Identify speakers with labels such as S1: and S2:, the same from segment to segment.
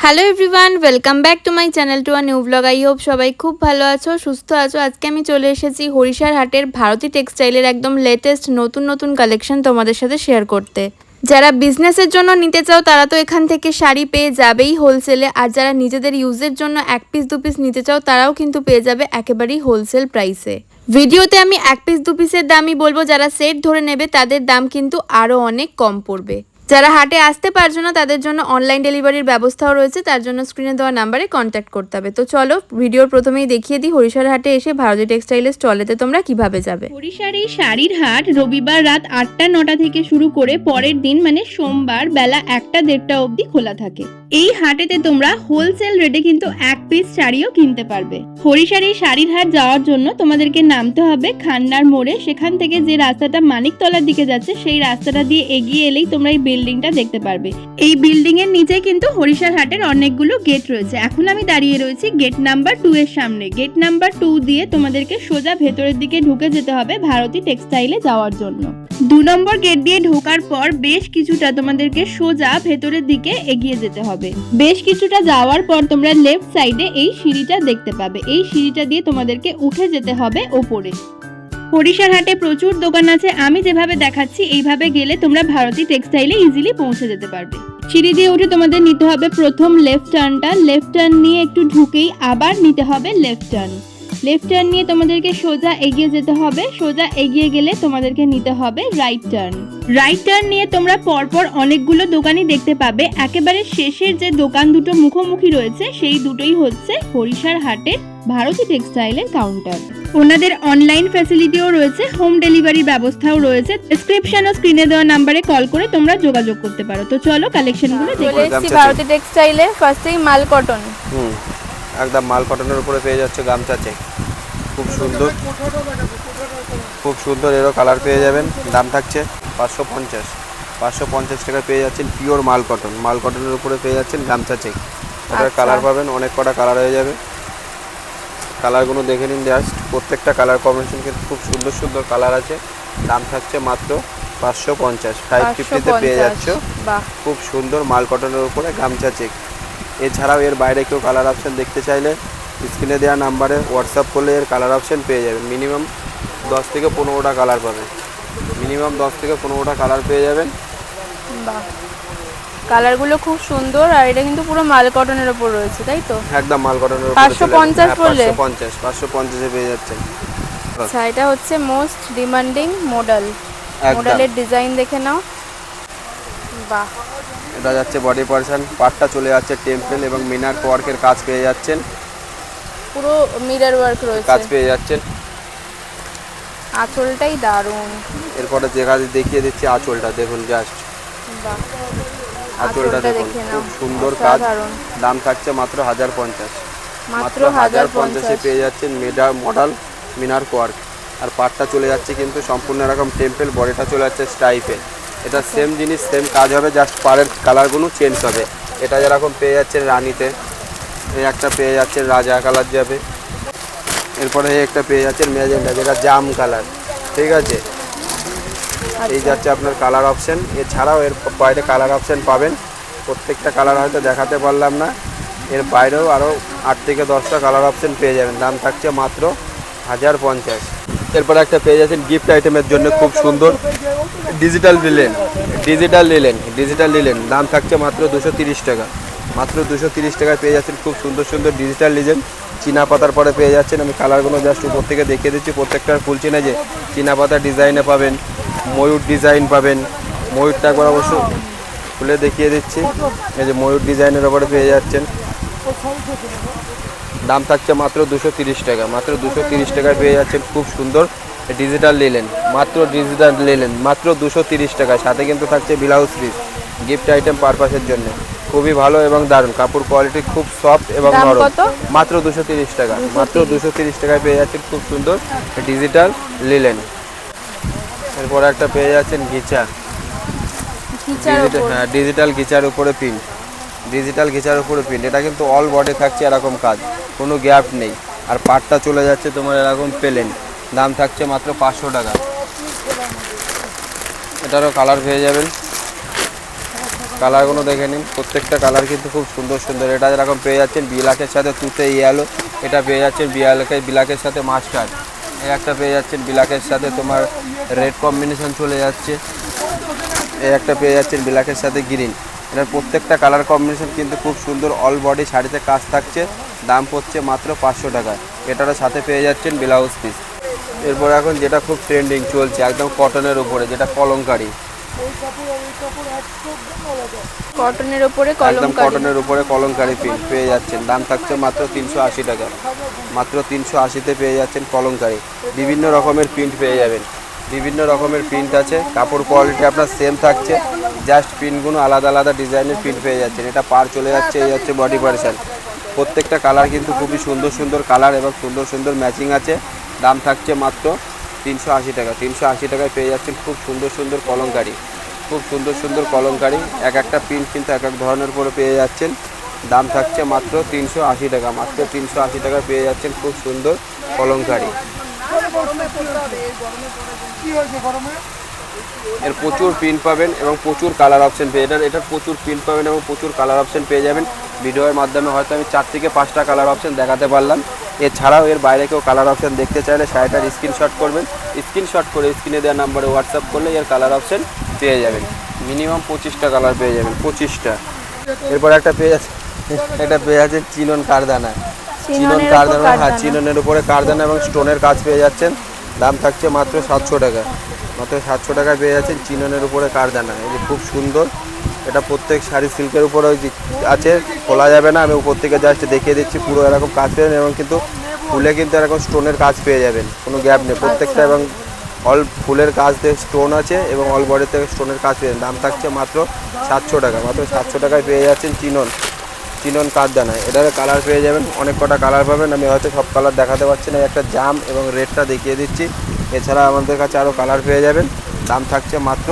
S1: Hello everyone, welcome back to my channel to a new blog. I hope সবাই খুব ভালো আছো, সুস্থ আছো। আজকে আমি চলে এসেছি হরিশার হাটের ভারতী টেক্সটাইলের একদম লেটেস্ট নতুন কালেকশন তোমাদের সাথে শেয়ার করতে। যারা বিজনেসের জন্য নিতে চাও তারা তো এখান থেকে শাড়ি পেয়ে যাবেই হোলসেলে, আর যারা নিজেদের ইউজের জন্য এক পিস দু পিস নিতে চাও তারাও কিন্তু পেয়ে যাবে একেবারেই হোলসেল প্রাইসে। ভিডিওতে আমি এক পিস দু পিসের দামই বলবো, যারা সেট ধরে নেবে তাদের দাম কিন্তু আরও অনেক কম পড়বে। যারা হাটে আসতে পারছো না তাদের জন্য অনলাইন ডেলিভারির ব্যবস্থাও রয়েছে, তার জন্য স্ক্রিনে দেওয়া নাম্বারে কন্ট্যাক্ট করতে হবে। তো চলো ভিডিওর প্রথমেই দেখিয়ে দিই হরিশার হাটে এসে ভারতী টেক্সটাইলের স্টলেতে তোমরা কিভাবে যাবে।
S2: হরিশার এই শাড়ির হাট রবিবার রাত 8টা-9টা থেকে শুরু করে পরের দিন মানে সোমবার বেলা 1টা-1:30 অবধি খোলা থাকে। এই হাটেতে তোমরা হোলসেল রেটে কিন্তু এক পিস শাড়িও কিনতে পারবে। হরিশার এই শাড়ির হাট যাওয়ার জন্য তোমাদেরকে নামতে হবে খান্নার মোড়ে। সেখান থেকে যে রাস্তাটা মানিকতলার দিকে যাচ্ছে সেই রাস্তাটা দিয়ে এগিয়ে এলেই তোমরা এই বিল্ডিংটা দেখতে পারবে। এই বিল্ডিং এর নিচে কিন্তু হরিশার হাটের অনেকগুলো গেট রয়েছে। এখন আমি দাঁড়িয়ে রয়েছি গেট নাম্বার 2 এর সামনে। গেট নাম্বার 2 দিয়ে তোমাদেরকে সোজা ভেতরের দিকে ঢুকে যেতে হবে ভারতী টেক্সটাইলে যাওয়ার জন্য। 2 নম্বর গেট দিয়ে ঢোকার পর বেশ কিছুটা তোমাদেরকে সোজা ভেতরের দিকে এগিয়ে যেতে হবে। বেশ কিছুটা যাওয়ার পর তোমরা লেফট সাইডে এই সিঁড়িটা দেখতে পাবে। এই সিঁড়িটা দিয়ে তোমাদেরকে উঠে যেতে হবে ওপরে। হরিশার হাটে প্রচুর দোকান আছে, আমি যেভাবে দেখাচ্ছি এইভাবে গেলে তোমরা ভারতী টেক্সটাইলে ইজিলি পৌঁছে যেতে পারবে। সিঁড়ি দিয়ে উঠে তোমাদের নিতে হবে প্রথম লেফট টার্নটা। লেফট টার্ন নিয়ে একটু ঢুকেই আবার নিতে হবে লেফট টার্ন। লেফট টার্ন নিয়ে তোমাদেরকে সোজা এগিয়ে যেতে হবে। সোজা এগিয়ে গেলে তোমাদেরকে নিতে হবে রাইট টার্ন। রাইট টার্ন নিয়ে তোমরা পরপর অনেকগুলো দোকানই দেখতে পাবে। একেবারে শেষের যে দোকান দুটো মুখোমুখি রয়েছে সেই দুটোই হচ্ছে হরিশার হাটের ভারতী টেক্সটাইলের কাউন্টার। ওনাদের অনলাইন ফ্যাসিলিটিও রয়েছে, হোম ডেলিভারির ব্যবস্থাও রয়েছে। ডেসক্রিপশন ও স্ক্রিনে দেওয়া নাম্বারে কল করে তোমরা যোগাযোগ করতে পারো। তো চলো কালেকশনগুলো দেখি।
S1: চলে এসেছি ভারতী টেক্সটাইলে। ফার্স্টেই মাল কটন।
S3: একদম মাল কটনের উপরে পেয়ে যাচ্ছে গামছা চেক, খুব সুন্দর এরও কালার পেয়ে যাবেন। দাম থাকছে 550 টাকায় পেয়ে যাচ্ছেন পিওর মাল কটনের উপরে পেয়ে যাচ্ছেন গামছা চেক। এটার কালার পাবেন অনেক কটা কালার হয়ে যাবে। কালারগুলো দেখে নিন জাস্ট, প্রত্যেকটা কালার কম্বিনেশন কিন্তু খুব সুন্দর কালার আছে। দাম থাকছে মাত্র 550, 550-তে পেয়ে যাচ্ছ খুব সুন্দর মাল কটনের উপরে গামছা চেক। এছাড়াও এর বাইরে কেউ কালার অপশান দেখতে চাইলে স্ক্রিনে দেওয়া নাম্বারে হোয়াটসঅ্যাপ করলে এর কালার অপশান পেয়ে যাবেন। মিনিমাম 10 থেকে 15টা কালার পাবেন। কালার পেয়ে যাবেন।
S1: কালারগুলো খুব সুন্দর, আর এটা কিন্তু পুরো মাল কটনের উপর রয়েছে, তাই তো?
S3: একদম মাল কটনের উপর।
S1: 550 বললে?
S3: 550-এ পেয়ে যাচ্ছেন।
S1: আচ্ছা, এটা হচ্ছে মোস্ট ডিমান্ডিং মডেলের ডিজাইন দেখে নাও। বাহ,
S3: এটা যাচ্ছে বডি পোরশন, পাটটা চলে যাচ্ছে টেম্পল এবং মিনার ওয়ার্কের কাজ পেয়ে যাচ্ছেন।
S1: পুরো মিরর ওয়ার্ক রয়েছে,
S3: কাজ পেয়ে যাচ্ছেন।
S1: আঁচলটাই দারুণ।
S3: এরপরে দেখিয়ে দিচ্ছি আঁচলটা, দেখুন জাস্ট।
S1: বাহ,
S3: আঁচলটা দেখুন, খুব সুন্দর কাজ। দাম থাকছে মাত্র 1050। মাত্র 1050-এ পেয়ে যাচ্ছেন মডেল মিনার ওয়ার্ক। আর পাটটা চলে যাচ্ছে কিন্তু সম্পূর্ণ এরকম টেম্পল, বডিটা চলে যাচ্ছে স্টাইপে। এটা সেম জিনিস, সেম কাজ হবে, জাস্ট পাড়ের কালারগুলো চেঞ্জ হবে। এটা যেরকম পেয়ে যাচ্ছেন রানীতে, এই একটা পেয়ে যাচ্ছেন রাজা কালার যাবে। এরপরে এই একটা পেয়ে যাচ্ছেন ম্যাজেন্ডা, যেটা জাম কালার, ঠিক আছে। এই যাচ্ছে আপনার কালার অপশান। এছাড়াও এর বাইরে কালার অপশান পাবেন। প্রত্যেকটা কালার হয়তো দেখাতে পারলাম না, এর বাইরেও আরও 8 থেকে 10টা কালার অপশান পেয়ে যাবেন। দাম থাকছে মাত্র 1050। এরপরে একটা পেয়ে যাচ্ছেন গিফট আইটেমের জন্য খুব সুন্দর ডিজিটাল লিলেন। দাম থাকছে মাত্র 230 টাকা। মাত্র 230 টাকায় পেয়ে যাচ্ছেন খুব সুন্দর ডিজিটাল লিলেন। চীনা পাতার পরে পেয়ে যাচ্ছেন। আমি কালারগুলো জাস্ট উপর থেকে দেখিয়ে দিচ্ছি। প্রত্যেকটার ফুল চিনে যে চীনা পাতা ডিজাইনে পাবেন, ময়ূর ডিজাইন পাবেন। ময়ূরটা একবার অবশ্য খুলে দেখিয়ে দিচ্ছি। এই যে ময়ূর ডিজাইনের ওপরে পেয়ে যাচ্ছেন। দাম থাকছে মাত্র 230 টাকা। মাত্র 230 টাকায় পেয়ে যাচ্ছেন খুব সুন্দর ডিজিটাল লিলেন। মাত্র 230 টাকা। সাথে কিন্তু থাকছে ব্লাউজ পিস, গিফট আইটেম পারপাসের জন্য। খুবই ভালো এবং দারুণ, কাপড় কোয়ালিটি খুব সফট এবং নরম। মাত্র 230 টাকা। মাত্র 230 টাকায় পেয়ে যাচ্ছেন খুব সুন্দর ডিজিটাল লিলেন। এরপরে একটা পেয়ে যাচ্ছেন ডিজিটাল ঘিচার উপরে প্রিন্ট। এটা কিন্তু অল বডি থাকছে এরকম কাজ, কোনো গ্যাপ নেই। আর পাটটা চলে যাচ্ছে তোমার এরকম প্লেন। দাম থাকছে মাত্র 500 টাকা। এটারও কালার পেয়ে যাবেন। কালারগুলো দেখে নিন, প্রত্যেকটা কালার কিন্তু খুব সুন্দর সুন্দর। এটা যেরকম পেয়ে যাচ্ছেন ব্ল্যাকের সাথে তুতে ইয়েলো, এটা পেয়ে যাচ্ছেন ব্ল্যাকের সাথে মাস্টার্ড, এই একটা পেয়ে যাচ্ছেন ব্ল্যাকের সাথে তোমার রেড কম্বিনেশন চলে যাচ্ছে, এই একটা পেয়ে যাচ্ছেন ব্ল্যাকের সাথে গ্রিন। এটার প্রত্যেকটা কালার কম্বিনেশন কিন্তু খুব সুন্দর। অল বডি শাড়িতে কাজ থাকছে, দাম পড়ছে মাত্র 500 টাকা। এটার সাথে পেয়ে যাচ্ছেন ব্লাউজ পিস। এরপর এখন যেটা খুব ট্রেন্ডিং চলছে একদম কটনের উপরে, যেটা কলমকারি,
S1: কটনের উপরে
S3: একদম কটনের উপরে কলমকারি প্রিন্ট পেয়ে যাচ্ছেন, দাম থাকছে মাত্র 380 টাকা। মাত্র 380-তে পেয়ে যাচ্ছেন কলমকারি। বিভিন্ন রকমের প্রিন্ট পেয়ে যাবেন, বিভিন্ন রকমের প্রিন্ট আছে, কাপড় কোয়ালিটি আপনার সেম থাকছে, জাস্ট প্রিন্টগুলো আলাদা আলাদা ডিজাইনের প্রিন্ট পেয়ে যাচ্ছেন। এটা পার চলে যাচ্ছে, এই হচ্ছে বডি পার্সন। প্রত্যেকটা কালার কিন্তু খুবই সুন্দর সুন্দর কালার এবং সুন্দর সুন্দর ম্যাচিং আছে, দাম থাকছে মাত্র 380 টাকা। 380 টাকায় পেয়ে যাচ্ছেন খুব সুন্দর সুন্দর কলমকারি, খুব সুন্দর সুন্দর কলমকারি। এক একটা প্রিন্ট কিন্তু এক এক ধরনের করে পেয়ে যাচ্ছেন, দাম থাকছে মাত্র 380 টাকা। মাত্র 380 টাকায় পেয়ে যাচ্ছেন খুব সুন্দর কলমকারি। এর প্রচুর প্রিন্ট পাবেন এবং প্রচুর কালার অপশন পেয়ে এটার প্রচুর প্রিন্ট পাবেন এবং প্রচুর কালার অপশন পেয়ে যাবেন। ভিডিওর মাধ্যমে হয়তো আমি 4 থেকে 5টা কালার অপশন দেখাতে পারলাম। এছাড়াও এর বাইরে কেউ কালার অপশন দেখতে চাইলে শাড়িটার স্ক্রিনশট করবেন, স্ক্রিনশট করে স্ক্রিনে দেওয়া নাম্বারে হোয়াটসঅ্যাপ করলে এর কালার অপশন পেয়ে যাবেন। মিনিমাম 25টা কালার পেয়ে যাবেন, 25টা। এরপর একটা পেয়ে যাচ্ছে, এটা পেয়ে যাচ্ছে চিনন কারদানা, চিনন কারদানা, হ্যাঁ চিননের উপরে কারদানা এবং স্টোনের কাজ পেয়ে যাচ্ছেন, দাম থাকছে মাত্র 700 টাকা। মাত্র 700 টাকায় পেয়ে যাচ্ছেন চিননের উপরে কারদানা। এই যে খুব সুন্দর, এটা প্রত্যেক শাড়ি সিল্কের উপরে আছে, খোলা যাবে না, আমি উপর থেকে জাস্ট দেখিয়ে দিচ্ছি। পুরো এরকম কাজ পেয়ে এবং কিন্তু ফুলে কিন্তু এরকম স্টোনের কাজ পেয়ে যাবেন, কোনো গ্যাপ নেই প্রত্যেকটা। এবং অল ফুলের কাজ থেকে স্টোন আছে এবং অল বডি থেকে স্টোনের কাজ পেয়ে, দাম থাকছে মাত্র 700 টাকা। মাত্র 700 টাকায় পেয়ে যাচ্ছেন চিনন কারদানা। এটার কালার পেয়ে যাবেন, অনেক কটা কালার পাবেন, আমি হয়তো সব কালার দেখাতে পারছি না। একটা জাম এবং রেডটা দেখিয়ে দিচ্ছি। এছাড়া আমাদের কাছে আরও কালার পেয়ে যাবেন, দাম থাকছে মাত্র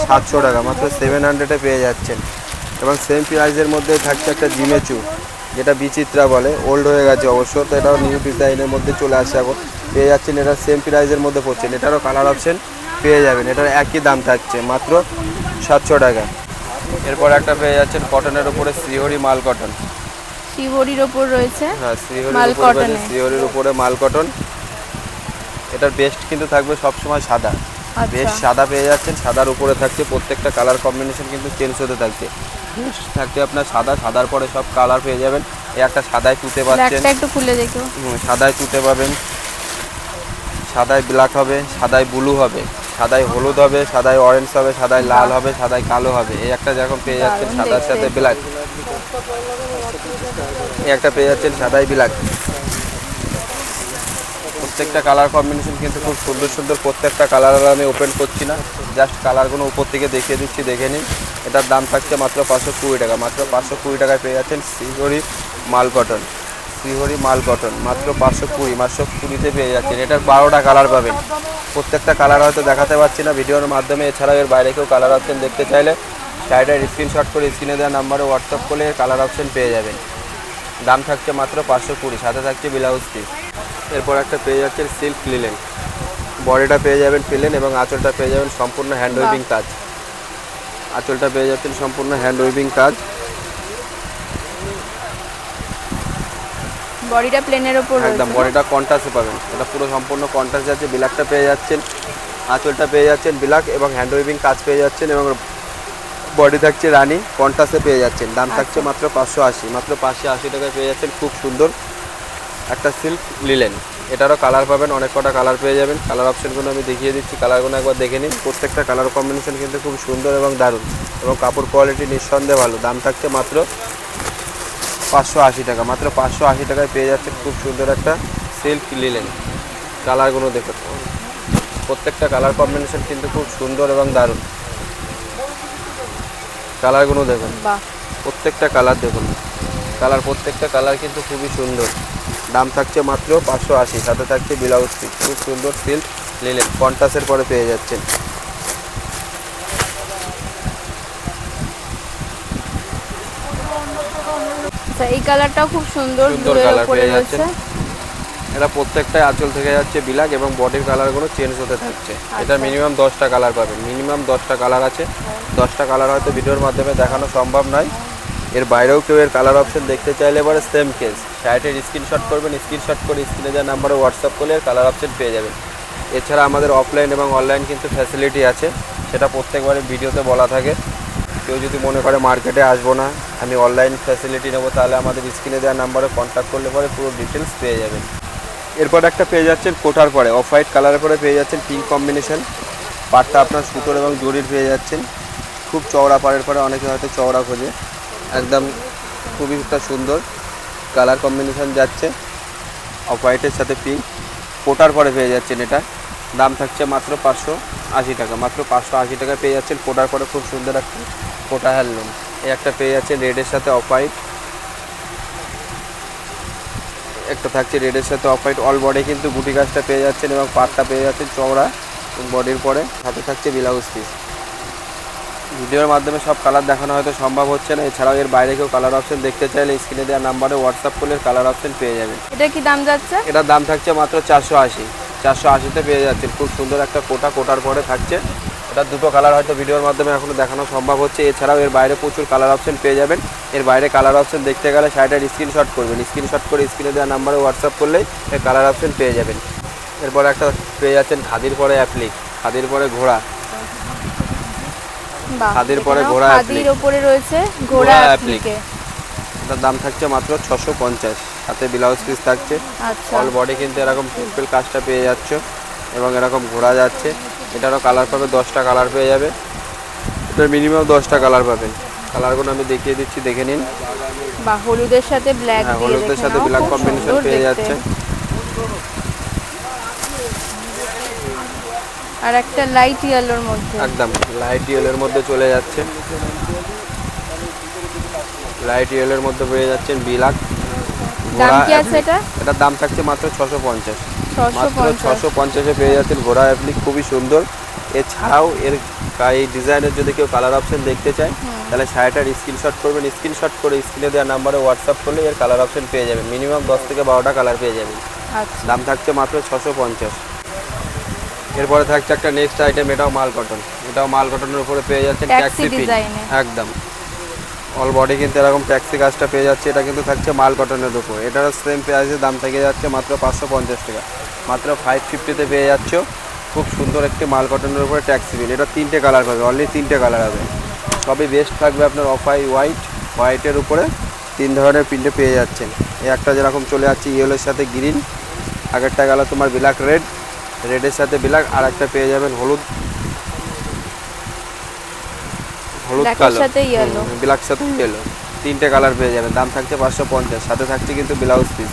S3: 700 টাকা। মাত্র 700-এ পেয়ে যাচ্ছেন। এবং সেম প্রাইসের মধ্যে থাকছে একটা জিমেচু, যেটা বিচিত্রা বলে, ওল্ড হয়ে গেছে অবশ্য, তো এটাও নিউ ডিজাইনের মধ্যে চলে আসে এখন পেয়ে যাচ্ছেন। এটা সেম প্রাইসের মধ্যে পড়ছেন, এটারও কালার অপশন পেয়ে যাবেন। এটার একই দাম থাকছে মাত্র 700 টাকা। এরপর একটা পেয়ে যাচ্ছেন কটনের উপরে শ্রীহরি মাল কটন,
S1: শিবরির ওপর রয়েছে,
S3: হ্যাঁ শ্রীহরির উপরে মাল কটন। এটার বেস্ট কিন্তু থাকবে সবসময় সাদা, বেস্ট সাদা পেয়ে যাচ্ছেন। সাদার উপরে থাকছে প্রত্যেকটা কালার কম্বিনেশন কিন্তু চেঞ্জ হতে থাকছে। বেস্ট থাকছে আপনার সাদা, সাদার পরে সব কালার পেয়ে যাবেন। এই একটা সাদায় তুতে পাচ্ছেন,
S1: একটু খুলে দেখো,
S3: সাদায় তুতে পাবেন, সাদায় ব্ল্যাক হবে, সাদায় ব্লু হবে, সাদায় হলুদ হবে, সাদায় অরেঞ্জ হবে, সাদায় লাল হবে, সাদায় কালো হবে। এই একটা যেরকম পেয়ে যাচ্ছেন সাদার সাথে ব্ল্যাক, এই একটা পেয়ে যাচ্ছেন সাদায় ব্ল্যাক। প্রত্যেকটা কালার কম্বিনেশন কিন্তু খুব সুন্দর সুন্দর। প্রত্যেকটা কালার আমি ওপেন করছি না, জাস্ট কালারগুলো উপর থেকে দেখিয়ে দিচ্ছি, দেখে নিন। এটার দাম থাকছে মাত্র 520 টাকা। মাত্র 520 টাকায় পেয়ে যাচ্ছেন শ্রীহরি মাল কটন, শ্রীহরি মাল কটন মাত্র 520-520-তে পেয়ে যাচ্ছেন। এটার 12টা কালার পাবেন, প্রত্যেকটা কালার হয়তো দেখাতে পারছি না ভিডিওর মাধ্যমে। এছাড়াও এর বাইরে কেউ কালার অপশন দেখতে চাইলে শাড়িটার স্ক্রিনশট করে স্ক্রিনে দেওয়া নাম্বারে হোয়াটসঅ্যাপ করলে কালার অপশন পেয়ে যাবেন। দাম থাকছে মাত্র 520, সাথে থাকছে ব্লাউজ পিস। এরপর একটা পেয়ে যাচ্ছেন সিল্ক লিলেন, বডিটা পেয়ে যাবেন প্লেন এবং আঁচলটা পেয়ে যাবেন সম্পূর্ণ হ্যান্ড ওয়েভিং কাজ। আঁচলটা পেয়ে যাচ্ছেন সম্পূর্ণ হ্যান্ড ওয়েভিং কাজ।
S1: বডিটা প্লেনের ওপর
S3: একদম বডিটা কন্ট্রাস্টে পাবেন, এটা পুরো সম্পূর্ণ কন্ট্রাস্ট যাচ্ছে। ব্ল্যাকটা পেয়ে যাচ্ছেন, আঁচলটা পেয়ে যাচ্ছেন ব্ল্যাক এবং হ্যান্ড ওয়েভিং কাজ পেয়ে যাচ্ছেন এবং বডি থাকছে রানি, কন্ট্রাস্টে পেয়ে যাচ্ছেন। দাম থাকছে মাত্র 580। মাত্র 580 টাকায় পেয়ে যাচ্ছেন খুব সুন্দর একটা সিল্ক লিলেন। এটারও কালার পাবেন, অনেক কটা কালার পেয়ে যাবেন। কালার অপশনগুলো আমি দেখিয়ে দিচ্ছি, কালারগুলো একবার দেখে নিন। প্রত্যেকটা কালার কম্বিনেশন কিন্তু খুব সুন্দর এবং দারুণ এবং কাপড় কোয়ালিটি নিঃসন্দেহে ভালো। দাম থাকছে মাত্র 580 টাকা। মাত্র 580 টাকায় পেয়ে যাচ্ছে খুব সুন্দর একটা সিল্ক লিলেন। কালারগুলো দেখুন, প্রত্যেকটা কালার কম্বিনেশন কিন্তু খুব সুন্দর এবং দারুণ। কালারগুলো দেখুন, প্রত্যেকটা কালার দেখুন, প্রত্যেকটা কালার কিন্তু খুবই সুন্দর। দাম থাকছে মাত্র 580, সাথে থাকছে ব্লাউজ পিস। খুব সুন্দর সিল্ক লিলেন কন্ট্রাস্টের পরে পেয়ে যাচ্ছেন।
S1: এই কালারটাও খুব সুন্দর,
S3: সুন্দর কালার পেয়ে যাচ্ছেন। এটা প্রত্যেকটাই আঁচল থেকে যাচ্ছে বিলাক এবং বডির কালারগুলো চেঞ্জ হতে থাকছে। এটা মিনিমাম 10টা কালার পাবেন, মিনিমাম 10টা কালার আছে। 10টা কালার হয়তো ভিডিওর মাধ্যমে দেখানো সম্ভব নয়, এর বাইরেও কেউ এর কালার অপশন দেখতে চাইলে এবারে সেম কেস শার্টের স্ক্রিনশট করবেন, স্ক্রিনশট করে স্ক্রিনে দেওয়া নাম্বারে হোয়াটসঅ্যাপ করলে এর কালার অপশন পেয়ে যাবেন। এছাড়া আমাদের অফলাইন এবং অনলাইন কিন্তু ফ্যাসিলিটি আছে, সেটা প্রত্যেকবারে ভিডিওতে বলা থাকে। কেউ যদি মনে করে মার্কেটে আসবো না, আমি অনলাইন ফ্যাসিলিটি নেবো, তাহলে আমাদের স্ক্রিনে দেওয়া নাম্বারে কন্ট্যাক্ট করলে পরে পুরো ডিটেলস পেয়ে যাবেন। এরপর একটা পেয়ে যাচ্ছেন কোটার পরে অফ হোয়াইট কালারের পরে পেয়ে যাচ্ছেন পিঙ্ক কম্বিনেশন, পাড়টা আপনার সুতোর এবং জরির পেয়ে যাচ্ছেন। খুব চওড়া পাড়ের পরে অনেকে হয়তো চওড়া খোঁজে, একদম খুবই একটা সুন্দর কালার কম্বিনেশন যাচ্ছে অফ হোয়াইটের সাথে পিঙ্ক। কোটার পরে পেয়ে যাচ্ছেন, এটা দাম থাকছে মাত্র 580 টাকা, মাত্র 580 টাকা পেয়ে যাচ্ছেন কোটার পরে। খুব সুন্দর একটা কোটা হ্যান্ডলুম। এই একটা পেয়ে যাচ্ছেন রেডের সাথে অফ হোয়াইট, একটা থাকছে রেডের সাথে অফ হোয়াইট। অল বডি কিন্তু গুটি গাছটা পেয়ে যাচ্ছেন এবং পাটটা পেয়ে যাচ্ছেন চওড়া বডির পরে, হাতে থাকছে ব্লাউজ পিস। ভিডিওর মাধ্যমে সব কালার দেখানো হয়তো সম্ভব হচ্ছে না, এছাড়াও এর বাইরে কেউ কালার অপশন দেখতে চাইলে স্ক্রিনে দেওয়া নাম্বারে হোয়াটসঅ্যাপ করলে কালার অপশন পেয়ে যাবেন।
S1: এটা কি দাম যাচ্ছে?
S3: এটার দাম থাকছে মাত্র 480-480-তে পেয়ে যাচ্ছেন। খুব সুন্দর একটা কোটার পরে থাকছে। এটা দুটো কালার হয়তো ভিডিওর মাধ্যমে এখনও দেখানো সম্ভব হচ্ছে, এছাড়াও এর বাইরে প্রচুর কালার অপশন পেয়ে যাবেন। এর বাইরে কালার অপশন দেখতে গেলে শার্টের স্ক্রিনশট করবেন, স্ক্রিনশট করে স্ক্রিনে দেওয়া নাম্বারে হোয়াটসঅ্যাপ করলেই এর কালার অপশন পেয়ে যাবেন। এরপর একটা পেয়ে যাচ্ছেন খাদির পরে অ্যাপ্লিক, খাদির পরে ঘোড়া, খাদির পরে ঘোড়া
S1: খাদির উপরে রয়েছে ঘোড়া অ্যাপ্লিকে।
S3: এটার দাম থাকছে মাত্র 650, সাথে ব্লাউজ পিস থাকছে।
S1: আচ্ছা,
S3: অল বডি কিন্তু এরকম সিম্পল কাজটা পেয়ে যাচ্ছ এবং এরকম ঘোরা যাচ্ছে। এটারও কালার পাবে 10টা কালার পেয়ে যাবে, এটার মিনিমাম 10টা কালার পাবেন। কালারগুলো আমি দেখিয়ে দিচ্ছি, দেখে নিন।
S1: বা হলুদের সাথে ব্ল্যাক,
S3: হ্যাঁ, হলুদের সাথে ব্ল্যাক কম্বিনেশন পেয়ে যাচ্ছে।
S1: আর একটা লাইট ইয়েলোর মধ্যে,
S3: একদম লাইট ইয়েলোর মধ্যে চলে যাচ্ছে, লাইট ইয়েলোর মধ্যে পেয়ে যাচ্ছেন ব্ল্যাক।
S1: দাম কি আছে এটা?
S3: এটার দাম থাকছে মাত্র 650, মাত্র
S1: 650।
S3: 650-এ পেয়ে যাচ্ছেন ঘোড়া অ্যাপ্লিক, খুবই সুন্দর। এছাড়াও এর এই ডিজাইনের যদি কেউ কালার অপশন দেখতে চায় তাহলে শাড়িটার স্ক্রিনশট করবেন, স্ক্রিনশট করে স্ক্রিনে দেওয়া নাম্বারে হোয়াটসঅ্যাপ করলে এর কালার অপশন পেয়ে যাবেন। মিনিমাম 10 থেকে 12টা কালার পেয়ে যাবেন।
S1: আচ্ছা,
S3: দাম থাকছে মাত্র 650। এরপরে থাকছে একটা নেক্সট আইটেম, এটাও মাল কটন, এটাও মাল কটনের উপরে পেয়ে যাচ্ছেন ট্যাক্সি পিন, একদম অল বডি কিন্তু এরকম ট্যাক্সি কাজটা পেয়ে যাচ্ছে। এটা কিন্তু থাকছে মাল কটনের উপর, এটারও সেম প্রাইসে দাম থেকে যাচ্ছে মাত্র 550 টাকা, মাত্র 550-তে পেয়ে যাচ্ছ। খুব সুন্দর একটি মাল কটনের উপরে ট্যাক্সি পিন। এটা 3টে কালার পাবে, অনলি 3টে কালার হবে, সবই বেস্ট থাকবে আপনার অফ হোয়াইট, হোয়াইটের উপরে 3 ধরনের প্রিন্টে পেয়ে যাচ্ছেন। এই একটা যেরকম চলে যাচ্ছে ইয়েলোর সাথে গ্রিন, আগেরটা গেল তোমার ব্ল্যাক রেড, রেডের সাথে ব্ল্যাক, আর একটা পেয়ে যাবেন হলুদ, হলুদ কালার সাথে ইয়েলো, ব্ল্যাক সাথে ইয়েলো, 3টে কালার পেয়ে যাবেন। দাম থাকছে 550, সাথে থাকছে কিন্তু ব্লাউজ পিস,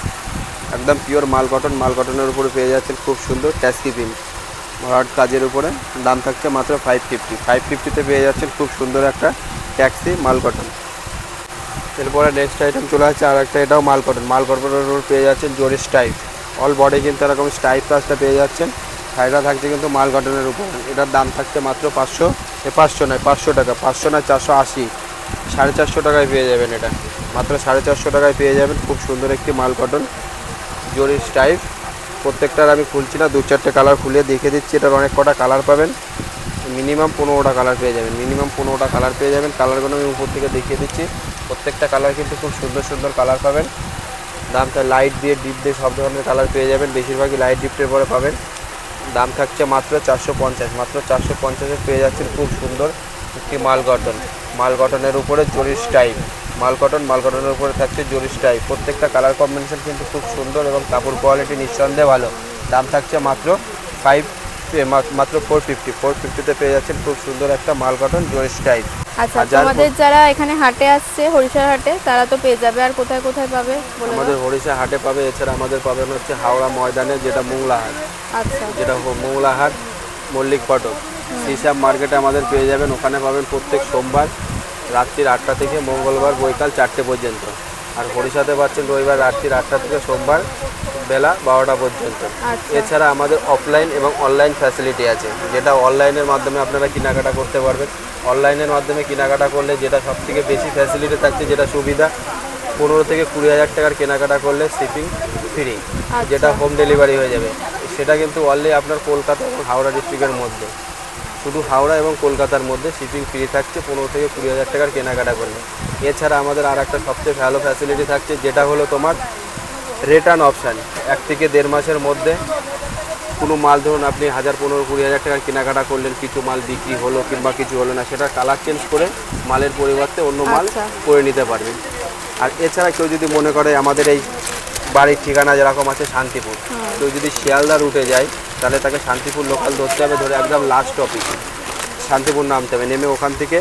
S3: একদম পিওর মাল কটন, মাল কটনের উপরে পেয়ে যাচ্ছেন খুব সুন্দর ট্যাক্সি পিন ভরাট কাজের উপরে। দাম থাকছে মাত্র 550-550-তে পেয়ে যাচ্ছেন খুব সুন্দর একটা ট্যাক্সি মাল কটন। এরপরে নেক্সট আইটেম চলে আসছে আর একটা, এটাও মাল কটন, মাল কটনের উপর পেয়ে যাচ্ছেন জরি স্টাইপ, অল বডি কিন্তু এরকম স্টাইপ কাজটা পেয়ে যাচ্ছেন। শাড়িটা থাকছে কিন্তু মাল কটনের উপর, এটার দাম থাকছে মাত্র 500 নয় 500 টাকা, 500 নয় 480, 450 টাকায় পেয়ে যাবেন। এটা মাত্র 450 টাকায় পেয়ে যাবেন। খুব সুন্দর একটি মাল কটন জরি স্টাইপ, প্রত্যেকটার আমি খুলছি না, 2-4টে কালার খুলে দেখে দিচ্ছি। এটার অনেক কটা কালার পাবেন, মিনিমাম 15টা কালার পেয়ে যাবেন, মিনিমাম 15টা কালার পেয়ে যাবেন। কালারগুলো আমি উপর থেকে দেখিয়ে দিচ্ছি, প্রত্যেকটা কালার কিন্তু খুব সুন্দর সুন্দর কালার পাবেন। দামটা লাইট দিয়ে ডিপ দিয়ে সব ধরনের কালার পেয়ে যাবেন, বেশিরভাগই লাইট ডিপটের পরে পাবেন। দাম থাকছে মাত্র 450, মাত্র 450-এ পেয়ে যাচ্ছেন খুব সুন্দর একটি মাল কটন, মাল কটনের উপরে জরি স্টাইপ, মাল কটনের উপরে থাকছে জরি স্টাইপ। প্রত্যেকটা কালার কম্বিনেশন কিন্তু খুব সুন্দর এবং কাপড় কোয়ালিটি নিঃসন্দেহে ভালো। দাম থাকছে মাত্র 450-তে পেয়ে যাচ্ছেন খুব সুন্দর একটা মাল কটন জরি স্টাইপ।
S1: আচ্ছা, তোমাদের যারা এখানে হাটে আসছে হরিশার হাটে তারা তো পেয়ে যাবে, আর কোথায় কোথায় পাবে?
S3: আমাদের হরিশা হাটে পাবে, এছাড়া আমাদের পাবেন হচ্ছে হাওড়া ময়দানে, যেটা মোংলা হাট,
S1: আচ্ছা,
S3: যেটা মোংলা হাট মল্লিক ফটক সিসাব মার্কেটে আমাদের পেয়ে যাবেন। ওখানে পাবেন প্রত্যেক সোমবার রাত্রির 8টা থেকে মঙ্গলবার বৈকাল 4টে পর্যন্ত, আর হরিশাতে পাচ্ছেন রবিবার রাত্রির 8টা থেকে সোমবার বেলা 12টা পর্যন্ত। এছাড়া আমাদের অফলাইন এবং অনলাইন ফ্যাসিলিটি আছে, যেটা অনলাইনের মাধ্যমে আপনারা কেনাকাটা করতে পারবেন। অনলাইনের মাধ্যমে কেনাকাটা করলে যেটা সবথেকে বেশি ফ্যাসিলিটি থাকছে, যেটা সুবিধা, 15 থেকে 20,000 টাকার কেনাকাটা করলে শিপিং ফ্রি,
S1: আচ্ছা।
S3: যেটা হোম ডেলিভারি হয়ে যাবে। সেটা কিন্তু অনলি আপনার কলকাতা এবং হাওড়া ডিস্ট্রিক্টের মধ্যে, শুধু হাওড়া এবং কলকাতার মধ্যে শিপিং ফ্রি থাকছে 15 থেকে 20,000 টাকার কেনাকাটা করলে। এছাড়া আমাদের আর একটা সবচেয়ে ভালো ফ্যাসিলিটি থাকছে, যেটা হলো তোমার রিটার্ন অপশান। 1 থেকে 1.5 মাসের মধ্যে কোনো মাল, ধরুন আপনি 1,000, 15, 20,000 টাকার কেনাকাটা করলেন, কিছু মাল বিক্রি হলো কিংবা কিছু হলো না, সেটা কালার চেঞ্জ করে মালের পরিবর্তে অন্য মাল
S1: আচ্ছা।
S3: করে নিতে পারবেন। আর এছাড়া কেউ যদি মনে করে আমাদের এই বাড়ির ঠিকানা যেরকম আছে শান্তিপুর, কেউ যদি শিয়ালদা রুটে যায় তাহলে তাকে শান্তিপুর লোকাল ধরতে হবে, ধরে একদম লাস্ট স্টপেজ শান্তিপুর নামতে হবে, নেমে ওখান থেকে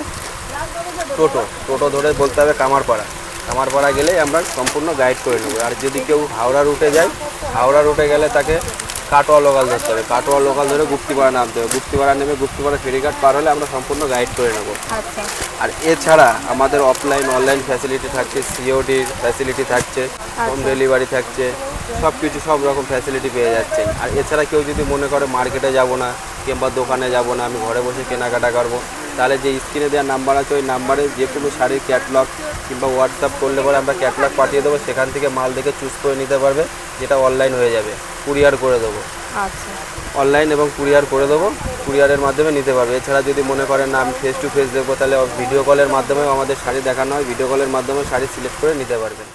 S3: টোটো ধরে বলতে হবে কামারপাড়া গেলেই আমরা সম্পূর্ণ গাইড করে নেবো। আর যদি কেউ হাওড়া রুটে যায়, হাওড়া রুটে গেলে তাকে কাটোয়া লোকাল ধরতে হবে, কাটোয়া লোকাল ধরে গুপ্তিপাড়া নামতে হবে, গুপ্তিপাড়া নেমে গুপ্তিপাড়া ফেরিঘাট পার হলে আমরা সম্পূর্ণ গাইড করে নেবো।
S1: আচ্ছা।
S3: আর এছাড়া আমাদের অফলাইন অনলাইন ফ্যাসিলিটি থাকছে, সিওডির ফ্যাসিলিটি থাকছে, হোম ডেলিভারি থাকছে, সব রকম ফ্যাসিলিটি পেয়ে যাচ্ছেন। আর এছাড়া কেউ যদি মনে করে মার্কেটে যাব না কিংবা দোকানে যাব না, আমি ঘরে বসে কেনাকাটা করবো, তাহলে যে স্ক্রিনে দেওয়া নাম্বার আছে ওই নাম্বারে যে কোনো শাড়ির ক্যাটলগ কিংবা হোয়াটসঅ্যাপ করলে পরে আমরা ক্যাটলগ পাঠিয়ে দেবো, সেখান থেকে মাল দেখে চুজ করে নিতে পারবে, যেটা অনলাইন হয়ে যাবে, কুরিয়ার করে দেবো।
S1: আচ্ছা।
S3: অনলাইন এবং কুরিয়ার করে দেবো, কুরিয়ারের মাধ্যমে নিতে পারবে। এছাড়া যদি মনে করেন না আমি ফেস টু ফেস দেখবো, তাহলে ভিডিও কলের মাধ্যমেও আমাদের শাড়ি দেখানো হয়, ভিডিও কলের মাধ্যমে শাড়ি সিলেক্ট করে নিতে পারবেন।